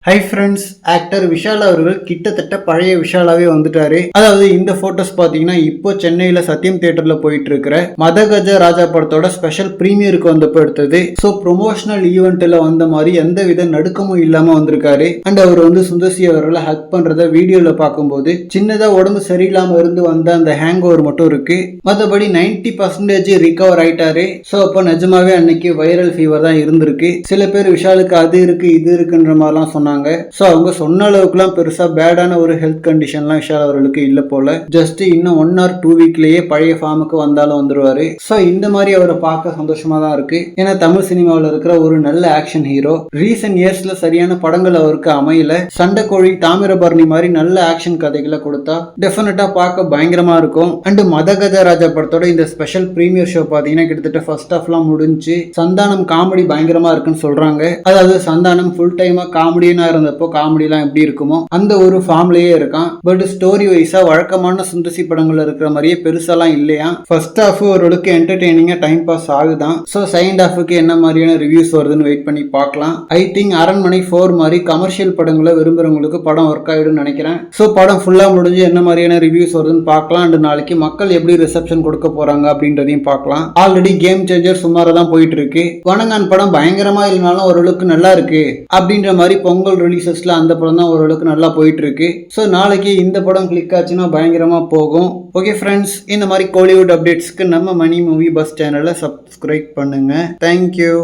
Hi friends, actor Vishal அவர்கள் கிட்டத்தட்ட பழைய விஷாலாவே வந்துட்டாரு. அதாவது இந்த போட்டோஸ் பாத்தீங்கன்னா இப்போ சென்னையில சத்யம் தியேட்டர்ல போயிட்டு இருக்கிற மதகஜ ராஜா படத்தோட ஸ்பெஷல் பிரீமியருக்கு வந்தப்போ எடுத்தது. ஸோ ப்ரொமோஷனல் ஈவெண்ட்ல வந்த மாதிரி எந்த வித நடுக்கமும் இல்லாம வந்திருக்காரு. அண்ட் அவர் வந்து சுந்தர்சி அவர்களை ஹக் பண்றத வீடியோல பார்க்கும்போது சின்னதா உடம்பு சரியில்லாம இருந்து வந்த அந்த ஹேங் ஓவர் மட்டும் இருக்கு. மற்றபடி 90% ரிகவர் ஆயிட்டாரு. ஸோ அப்போ நிஜமாவே அன்னைக்கு வைரல் ஃபீவர் தான் இருந்திருக்கு. சில பேர் விஷாலுக்கு அது இருக்கு இது இருக்குன்ற மாதிரிலாம் சொன்னாங்க. சோ அவங்க சொன்ன அளவுக்குலாம் பெருசா பேடான ஒரு ஹெல்த் கண்டிஷன்லாம் விஷால் அவர்களுக்கு இல்ல போல. ஜஸ்ட் இன்னும் 1 or 2 வீக்லயே பழைய ஃபார்முக்கு வந்தாலும் வந்துருவாரு. சோ இந்த மாதிரி அவரை பார்க்க சந்தோஷமா தான் இருக்கு. ஏன்னா தமிழ் சினிமாவில் இருக்கிற ஒரு நல்ல ஆக்ஷன் ஹீரோ. ரீசன்ட் இயர்ஸ்ல சரியான படங்கள் அவருக்கு அமையல. சண்டைக்கோழி, தாமிரபரணி மாதிரி நல்ல ஆக்ஷன் கதைகளை கொடுத்தா டெஃபினட்டா பார்க்க பயங்கரமா இருக்கும். அண்ட் மதகஜ ராஜா படத்தோட இந்த ஸ்பெஷல் பிரீமியர் ஷோ பாத்தீங்கன்னா கிட்டத்தட்ட ஃபர்ஸ்ட் ஹாஃப்லாம் முடிஞ்சு சந்தானம் காமெடி பயங்கரமா இருக்குன்னு சொல்றாங்க. அதாவது சந்தானம் ஃபுல் டைமா காமெடினா இருந்தப்போ காமெடிலாம் எப்படி இருக்குமோ அந்த ஒரு ஃபார்ம்லயே இருக்கான். பட் ஸ்டோரி வைஸா வழக்கமான சுந்தசி படங்கள்ல இருக்கிற மாதிரியே பெருசாலாம் இல்லையா. ஃபர்ஸ்ட் ஹாஃப் ஓரளவுக்கு என்டர்டெய்னிங்கா டைம் பாஸ் ஆகுதான். ஸோ செகண்ட் ஹாஃபுக்கு என்ன மாதிரியான ரிவ்யூஸ் வருதுன்னு வெயிட் பண்ணி பார்க்கலாம். ஐ திங்க் அரண்மனை 4 மாதிரி கமர்ஷியல் படங்களை விரும்புறவங்களுக்கு படம் ஒர்க் ஆயிடும் நினைக்கிறேன். ஸோ படம் ஃபுல்லா முடிஞ்சு என்ன மாதிரியான ரிவ்யூஸ் வருதுன்னு பார்க்கலாம். அண்ட் நாளைக்கு மக்கள் எப்படி ரிசப்ஷன் கொடுக்க போறாங்க அப்படின்றதையும் பார்க்கலாம். ஆல்ரெடி கேம் சேஞ்சர் சுமாரா தான் போயிட்டு இருக்கு. வணங்கான் படம் பயங்கரமா இல்லைனாலும் ஓரளவுக்கு நல்லா இருக்கு அப்படின்ற மாதிரி பொங்கல் ரிலீசஸ்ல அந்த படம் தான் ஓரளவுக்கு நல்லா போயிட்டு இருக்கு. ஸோ நாளைக்கு இந்த படம் கிளிக் ஆச்சுன்னா பயங்கரமா போகும். ஓகே ஃப்ரெண்ட்ஸ், இந்த மாதிரி கோலிவுட் அப்டேட்ஸ்க்கு நம்ம மணி மூவி பஸ் சேனலை சப்ஸ்கிரைப் பண்ணுங்க. தேங்க்யூ.